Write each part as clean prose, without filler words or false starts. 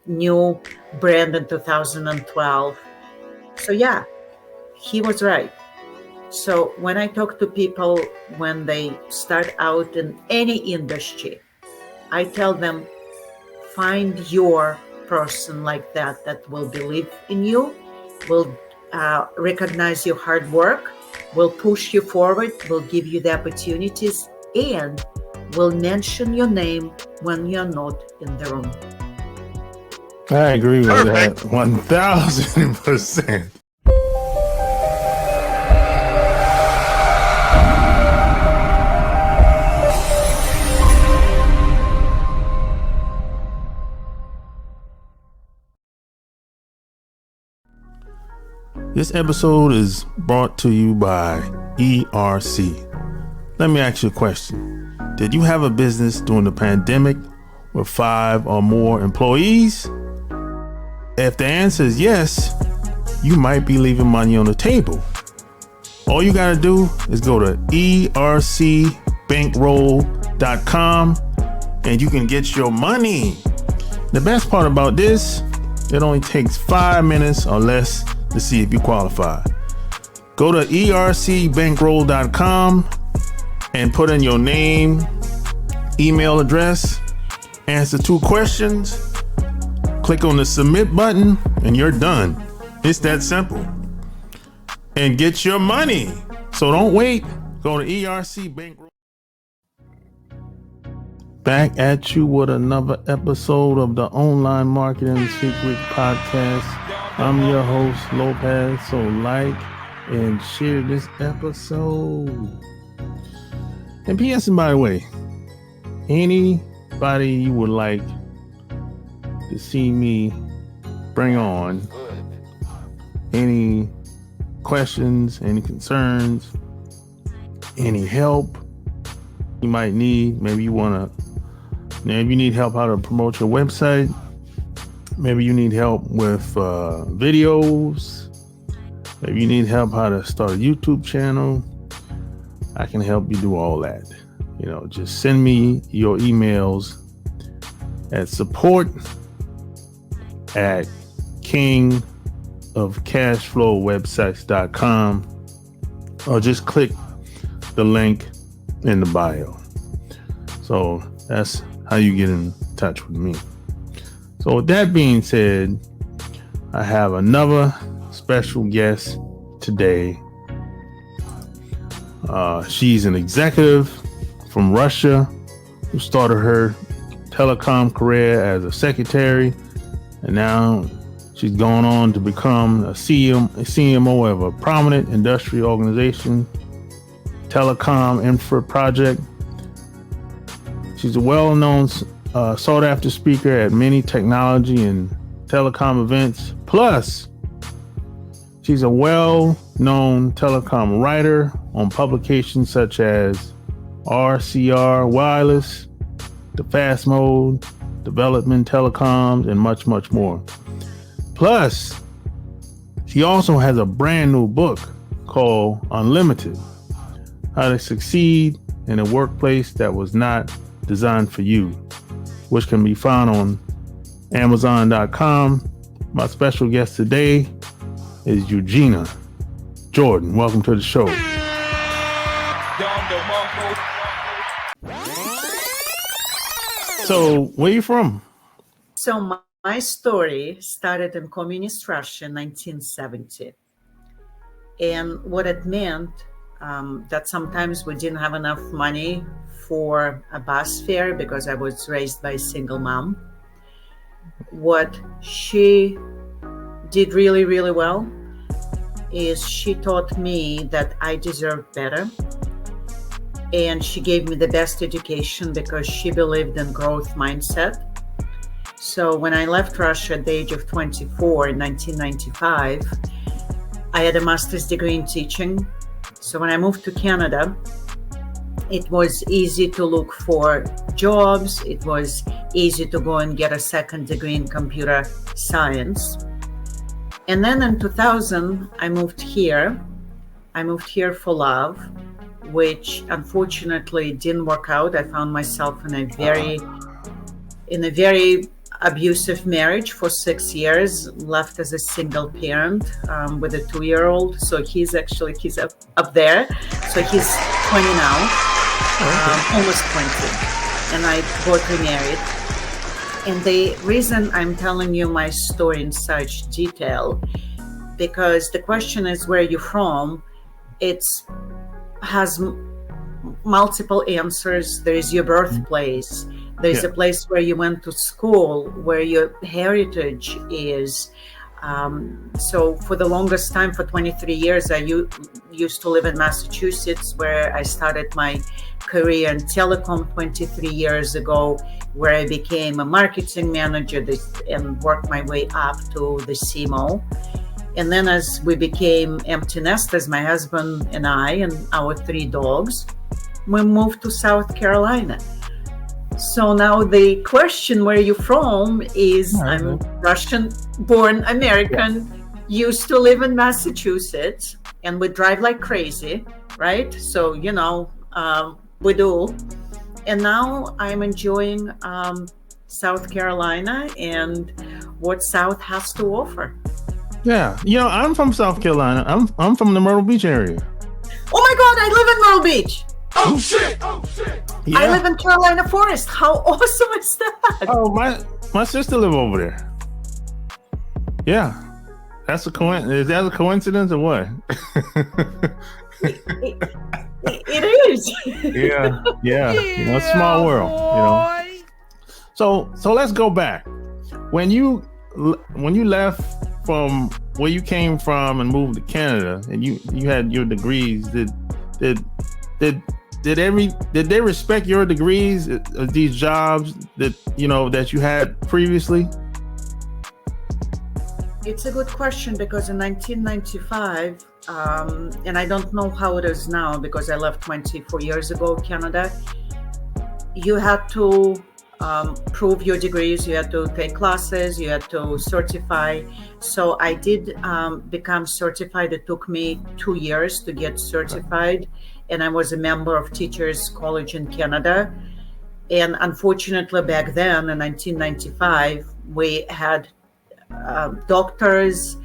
new brand in 2012. So yeah, he was right. So when I talk to people when they start out in any industry, I tell them, find your person like that will believe in you, will recognize your hard work, will push you forward, will give you the opportunities, and will mention your name when you're not in the room. I agree with that 1000%. This episode is brought to you by ERC. Let me ask you a question. Did you have a business during the pandemic with 5 or more employees? If the answer is yes, you might be leaving money on the table. All you gotta do is go to ercbankroll.com and you can get your money. The best part about this, it only takes 5 minutes or less to see if you qualify. Go to ercbankroll.com and put in your name, email address, answer 2 questions, click on the submit button, and you're done. It's that simple. And get your money. So don't wait. Go to ERC Bankroll. Back at you with another episode of the Online Marketing Secret Podcast. I'm your host, Lopaze. So like and share this episode. And P.S. and by the way, anybody you would like to see me bring on, any questions, any concerns, any help you might need, maybe you need help how to promote your website, maybe you need help with videos, maybe you need help how to start a YouTube channel, I can help you do all that. Just send me your emails at support@kingofcashflowwebsites.com or just click the link in the bio. So that's how you get in touch with me. So with that being said, I have another special guest today. She's an executive from Russia who started her telecom career as a secretary, and now she's gone on to become a CMO of a prominent industry organization, Telecom Infra Project. She's a well-known, sought-after speaker at many technology and telecom events. Plus, she's a well-known telecom writer on publications such as RCR Wireless, The Fast Mode, Development Telecoms, and much, much more. Plus, she also has a brand new book called Unlimited: How to Succeed in a Workplace That Was Not Designed for You, which can be found on Amazon.com. My special guest today is Eugina Jordan. Welcome to the show. So, where are you from? So my story started in communist Russia in 1970. And what it meant, that sometimes we didn't have enough money for a bus fare because I was raised by a single mom. What she did really, really well is she taught me that I deserved better. And she gave me the best education because she believed in growth mindset. So when I left Russia at the age of 24 in 1995, I had a master's degree in teaching. So when I moved to Canada, it was easy to look for jobs. It was easy to go and get a second degree in computer science. And then in 2000, I moved here. I moved here for love, which unfortunately didn't work out. I found myself in a very abusive marriage for 6 years, left as a single parent with a 2-year-old. So he's up there. So he's 20 now, almost 20. And I both remarried. And the reason I'm telling you my story in such detail, because the question is, where are you from? It has multiple answers. There is your birthplace. There's a place where you went to school, where your heritage is. So for the longest time, for 23 years, I used to live in Massachusetts, where I started my career in telecom 23 years ago, where I became a marketing manager and worked my way up to the CMO. And then as we became empty nesters, my husband and I and our 3 dogs, we moved to South Carolina. So now the question, where are you from, is I'm Russian-born American, used to live in Massachusetts, and we drive like crazy, right? So, we do. And now I'm enjoying South Carolina and what South has to offer. Yeah. I'm from South Carolina. I'm from the Myrtle Beach area. Oh my God, I live in Myrtle Beach. Oh shit! Yeah. I live in Carolina Forest. How awesome is that? Oh, my sister live over there. Yeah. That's a coincidence. Is that a coincidence or what? It is. Yeah. A small world, So let's go back. When you left from where you came from and moved to Canada, and you had your degrees, did they respect your degrees, these jobs that you had previously? It's a good question, because in 1995, and I don't know how it is now because I left 24 years ago, Canada, you had to prove your degrees, you had to take classes, you had to certify. So I did become certified. It took me 2 years to get certified, and I was a member of Teachers College in Canada. And unfortunately, back then in 1995, we had doctors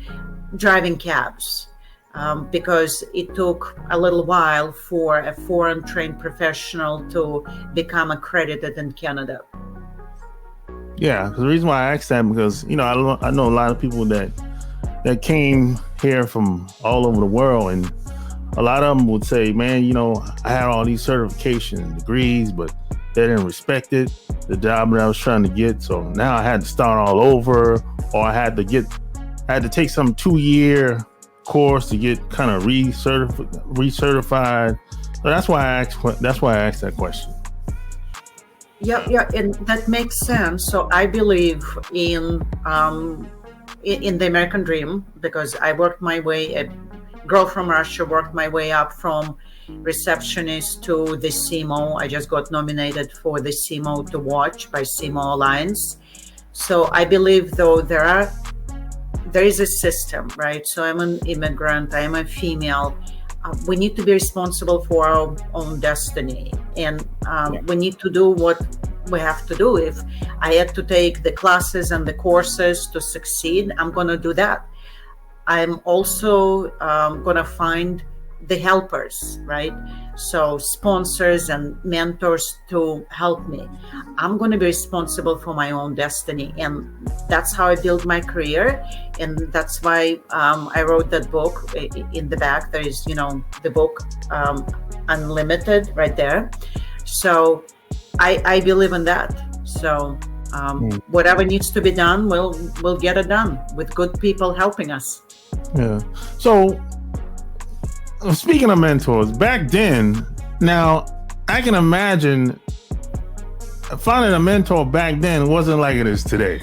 driving cabs because it took a little while for a foreign trained professional to become accredited in Canada. Yeah, the reason why I asked that, because I know a lot of people that came here from all over the world, and a lot of them would say, man, I had all these certification degrees, but they didn't respect it, the job that I was trying to get. So now I had to start all over, or I had to take some 2-year course to get kind of recertified. So that's why I asked that question. Yeah, and that makes sense. So I believe in the American dream, because I worked my way, a girl from Russia, worked my way up from receptionist to the CMO. I just got nominated for the CMO to watch by CMO Alliance. So I believe, though, there is a system, right? So I'm an immigrant, I am a female. We need to be responsible for our own destiny, and we need to do what we have to do. If I had to take the classes and the courses to succeed, I'm going to do that. I'm also going to find the helpers, right? So sponsors and mentors to help me. I'm going to be responsible for my own destiny. And that's how I built my career. And that's why I wrote that book. In the back, there is, the book Unlimited right there. So I believe in that. So whatever needs to be done, we'll get it done with good people helping us. Yeah. So speaking of mentors, back then, now I can imagine finding a mentor back then wasn't like it is today.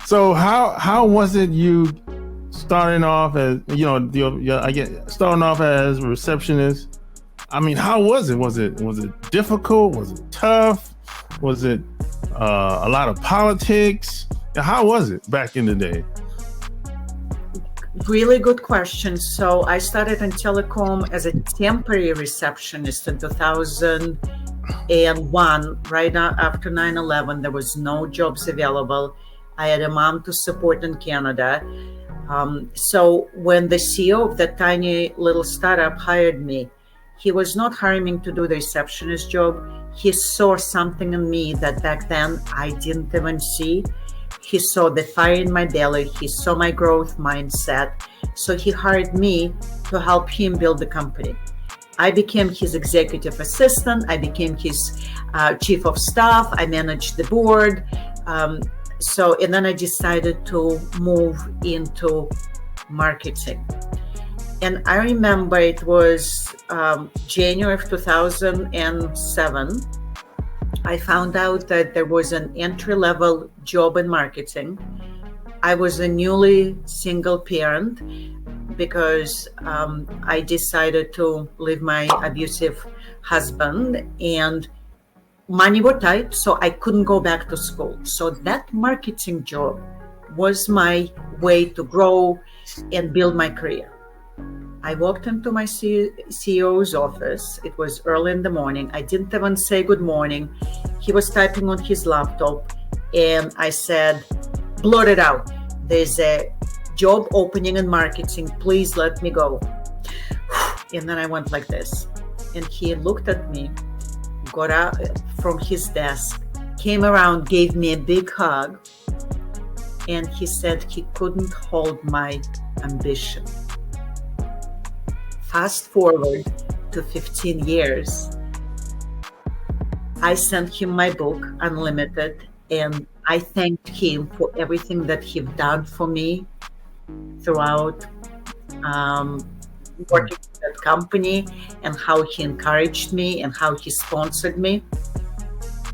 So how was it you starting off as starting off as a receptionist? I mean, how was it? Was it difficult? Was it tough? Was it a lot of politics? How was it back in the day? Really good question. So I started in telecom as a temporary receptionist in 2000. And one, right after 9/11, there was no jobs available. I had a mom to support in Canada. So when the CEO of that tiny little startup hired me, he was not hiring me to do the receptionist job. He saw something in me that back then I didn't even see. He saw the fire in my belly. He saw my growth mindset. So he hired me to help him build the company. I became his executive assistant. I became his chief of staff. I managed the board. And then I decided to move into marketing. And I remember it was January of 2007. I found out that there was an entry-level job in marketing. I was a newly single parent because I decided to leave my abusive husband, and money was tight, so I couldn't go back to school. So that marketing job was my way to grow and build my career. I walked into my CEO's office. It was early in the morning. I didn't even say good morning. He was typing on his laptop, and I said, blurt it out. There's a job opening in marketing. Please let me go. And then I went like this. And he looked at me, got out from his desk, came around, gave me a big hug, and he said he couldn't hold my ambition. Fast forward to 15 years. I sent him my book, Unlimited, and I thanked him for everything that he's done for me throughout working with that company, and how he encouraged me and how he sponsored me.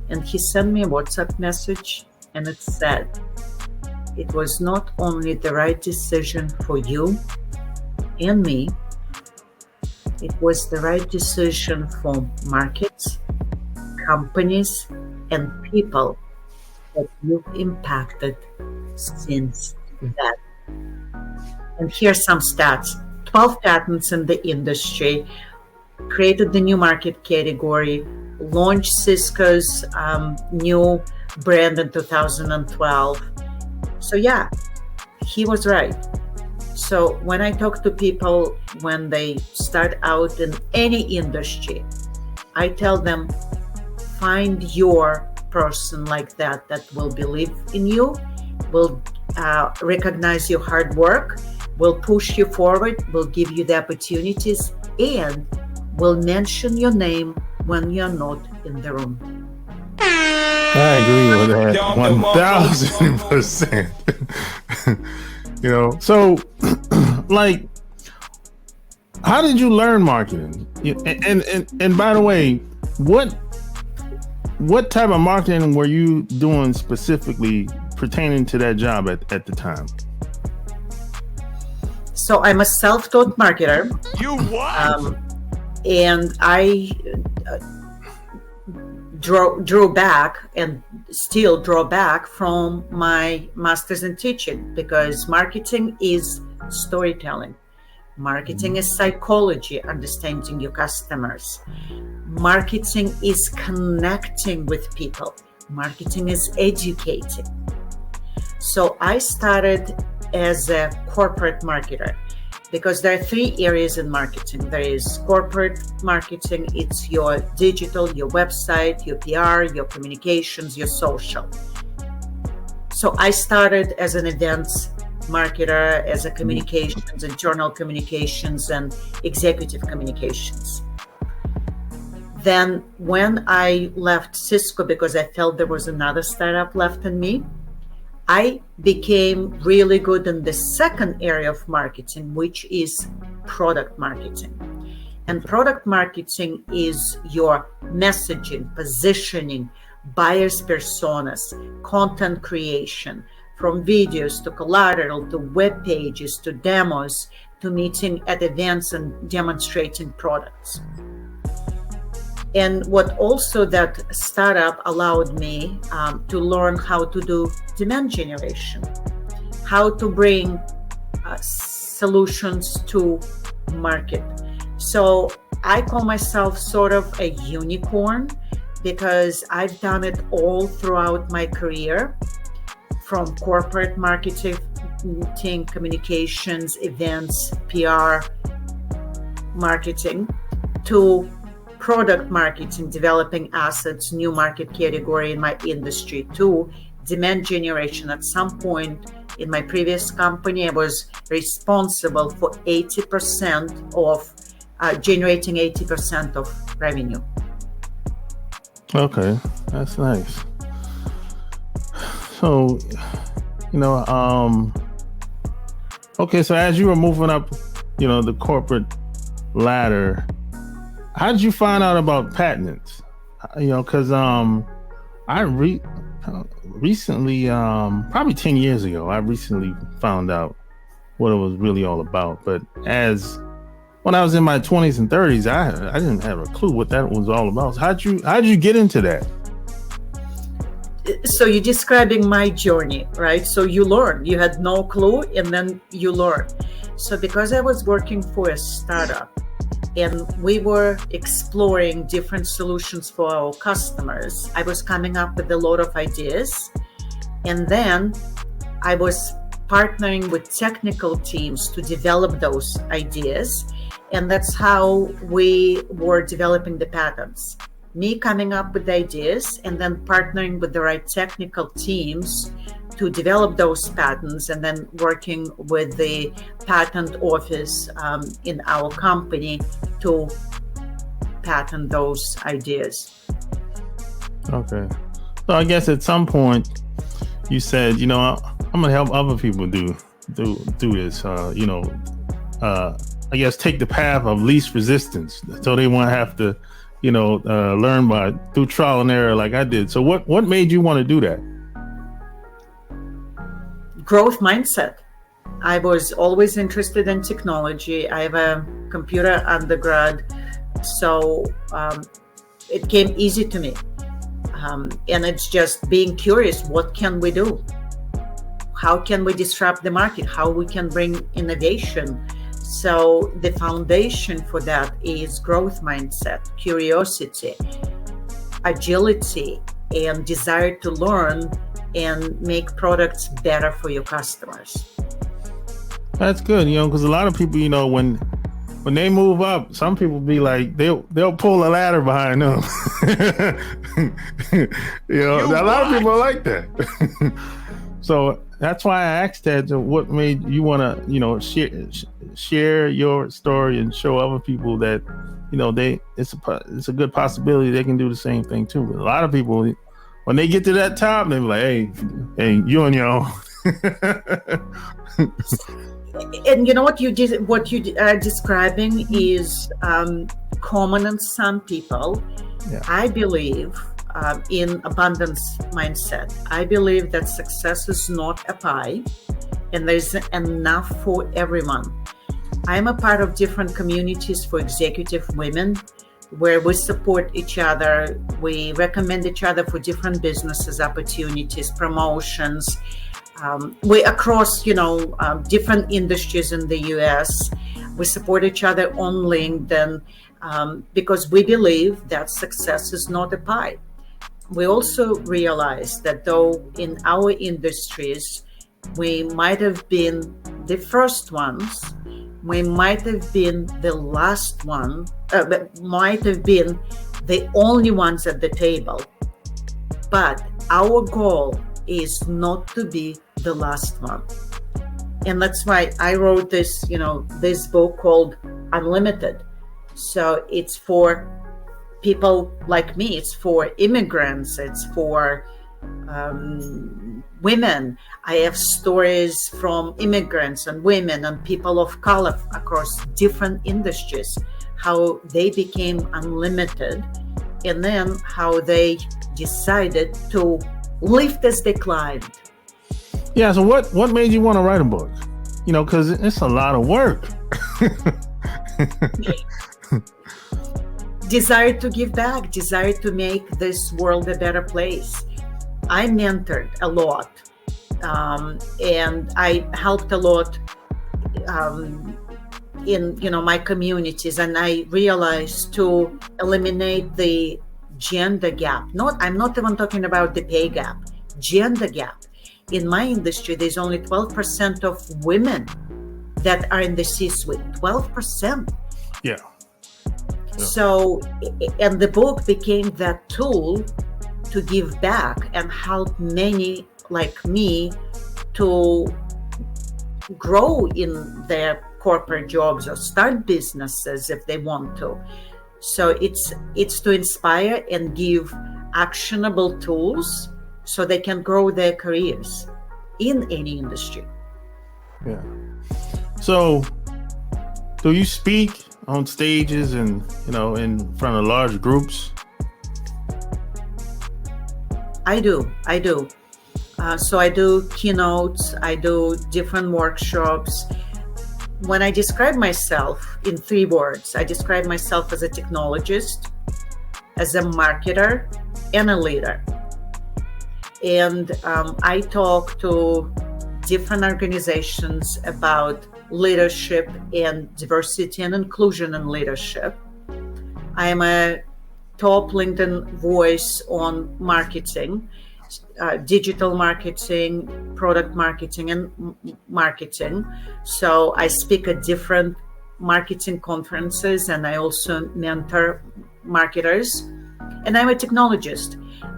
And he sent me a WhatsApp message, and it said, it was not only the right decision for you and me, it was the right decision for markets, companies, and people that you've impacted since that. And here's some stats. 12 patents in the industry, created the new market category, launched Cisco's new brand in 2012. So yeah, he was right. So when I talk to people when they start out in any industry, I tell them, find your person like that will believe in you, will recognize your hard work, will push you forward, will give you the opportunities, and will mention your name when you're not in the room. I agree with that 1,000%. So like, how did you learn marketing? And by the way, what type of marketing were you doing specifically pertaining to that job at the time? So I'm a self-taught marketer. You what? And I drew back and still draw back from my master's in teaching, because marketing is storytelling. Marketing is psychology, understanding your customers. Marketing is connecting with people. Marketing is educating. So I started as a corporate marketer, because there are three areas in marketing. There is corporate marketing. It's your digital, your website, your PR, your communications, your social. So I started as an events marketer, as a communications, internal communications, and executive communications. Then when I left Cisco, because I felt there was another startup left in me, I became really good in the second area of marketing, which is product marketing. And product marketing is your messaging, positioning, buyers' personas, content creation, from videos to collateral to web pages to demos to meeting at events and demonstrating products. And what also that startup allowed me to learn how to do demand generation, how to bring solutions to market. So I call myself sort of a unicorn, because I've done it all throughout my career, from corporate marketing, communications, events, PR, marketing, to product marketing, developing assets, new market category in my industry, to demand generation. At some point in my previous company, I was responsible for 80% of generating 80% of revenue. Okay, that's nice. So, okay, so as you were moving up, the corporate ladder, how did you find out about patents? Because I recently, probably 10 years ago, I recently found out what it was really all about. But when I was in my 20s and 30s, I didn't have a clue what that was all about. So how'd you get into that? So you're describing my journey, right? So you learn, you had no clue, and then you learn. So because I was working for a startup and we were exploring different solutions for our customers, I was coming up with a lot of ideas. And then I was partnering with technical teams to develop those ideas. And that's how we were developing the patents. Me coming up with ideas and then partnering with the right technical teams to develop those patents, and then working with the patent office in our company to patent those ideas. Okay. So I guess at some point you said, I'm going to help other people do this, I guess take the path of least resistance, so they won't have to learn through trial and error like I did. So what made you want to do that? Growth mindset. I was always interested in technology. I have a computer undergrad, so it came easy to me. And it's just being curious, what can we do? How can we disrupt the market? How we can bring innovation? So the foundation for that is growth mindset, curiosity, agility, and desire to learn and make products better for your customers. That's good, because a lot of people, when they move up, some people be like, they'll pull a ladder behind them. A lot of people are like that. So that's why I asked that. What made you want to, share your story and show other people that, it's a good possibility they can do the same thing too. But a lot of people, when they get to that top, they're like, hey, you on your own. And what you are describing is common in some people. Yeah. I believe in abundance mindset. I believe that success is not a pie, and there's enough for everyone. I'm a part of different communities for executive women, where we support each other. We recommend each other for different businesses, opportunities, promotions. We across, different industries in the US. We support each other on LinkedIn because we believe that success is not a pie. We also realize that though in our industries, we might have been the first ones, we might have been the last one, might have been the only ones at the table. But our goal is not to be the last one. And that's why I wrote this, this book called Unlimited. So it's for people like me, it's for immigrants, it's for women. I have stories from immigrants and women and people of color across different industries, how they became unlimited, and then how they decided to lift as they climbed. Yeah, so what made you want to write a book? Because it's a lot of work. Desire to give back, desire to make this world a better place. I mentored a lot, and I helped a lot in my communities, and I realized to eliminate the gender gap. I'm not even talking about the pay gap, gender gap. In my industry, there's only 12% of women that are in the C-suite, 12%. Yeah. So, and the book became that tool to give back and help many like me to grow in their corporate jobs or start businesses if they want to. So it's to inspire and give actionable tools so they can grow their careers in any industry. Yeah. So do you speak on stages and, in front of large groups? I do. So I do keynotes, I do different workshops. When I describe myself in 3 words, I describe myself as a technologist, as a marketer, and a leader. And I talk to different organizations about leadership and diversity and inclusion in leadership. I am a top LinkedIn voice on marketing, digital marketing, product marketing, and marketing. So I speak at different marketing conferences, and I also mentor marketers. And I'm a technologist.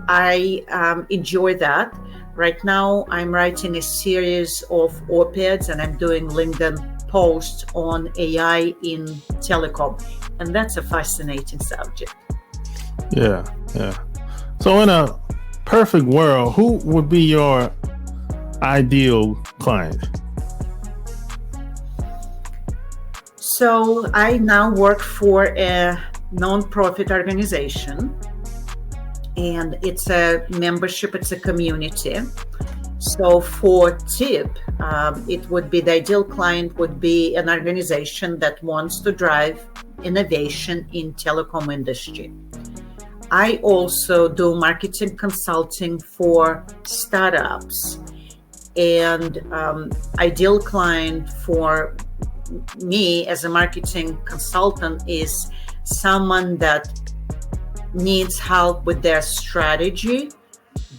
I enjoy that. Right now, I'm writing a series of op-eds, and I'm doing LinkedIn posts on AI in telecom. And that's a fascinating subject. Yeah. So in a perfect world, who would be your ideal client? So I now work for a nonprofit organization, and it's a membership, it's a community. So for TIP, it would be the ideal client would be an organization that wants to drive innovation in telecom industry. I also do marketing consulting for startups, and ideal client for me as a marketing consultant is someone that needs help with their strategy,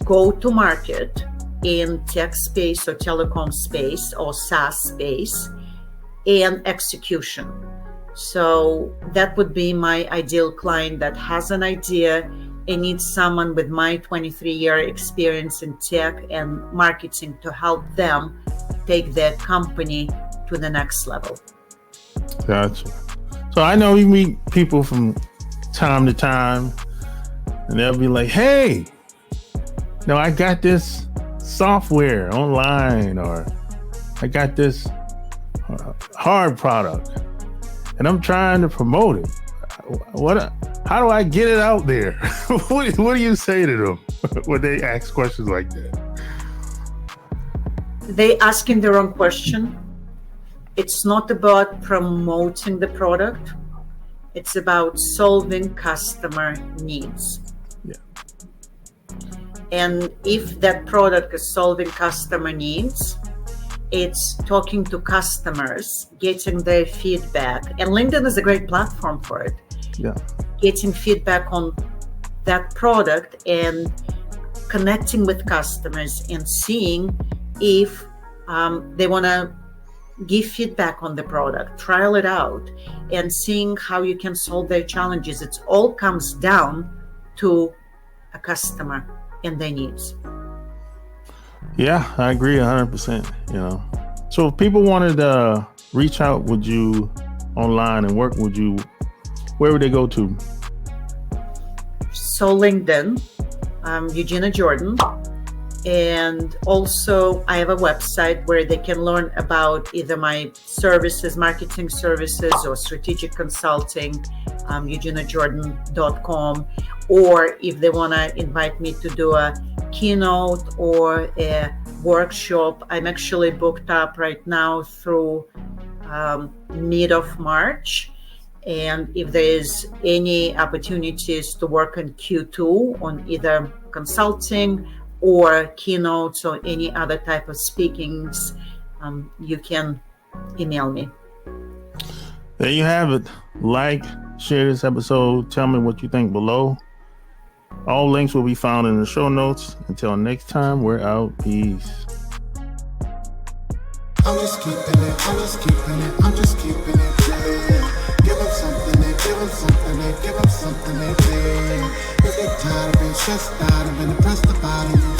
go to market in tech space or telecom space or SaaS space, and execution. So that would be my ideal client that has an idea and needs someone with my 23-year experience in tech and marketing to help them take their company to the next level. Gotcha. So I know you meet people from time to time, and they'll be like, hey, I got this software online, or I got this hard product, and I'm trying to promote it. How do I get it out there? What do you say to them when they ask questions like that? They asking the wrong question. It's not about promoting the product. It's about solving customer needs. Yeah. And if that product is solving customer needs, it's talking to customers, getting their feedback. And LinkedIn is a great platform for it. Yeah. Getting feedback on that product and connecting with customers and seeing if they want to give feedback on the product, trial it out, and seeing how you can solve their challenges. It all comes down to a customer and their needs. Yeah, I agree 100%. So if people wanted to reach out with you online and work with you, where would they go to? So LinkedIn, Eugina Jordan. And also I have a website where they can learn about either my services, marketing services, or strategic consulting, euginajordan.com. Or if they want to invite me to do a keynote or a workshop, I'm actually booked up right now through mid of March. And if there's any opportunities to work in Q2 on either consulting or keynotes or any other type of speakings, you can email me. There you have it. Like, share this episode. Tell me what you think below. All links will be found in the show notes. Until next time, we're out. Peace. I'm just keeping it, I'm just keeping it, I'm just keeping it real. Give them something, they give them something, they give them something, they feel. If you're tired of being stressed out, I've been depressed about it.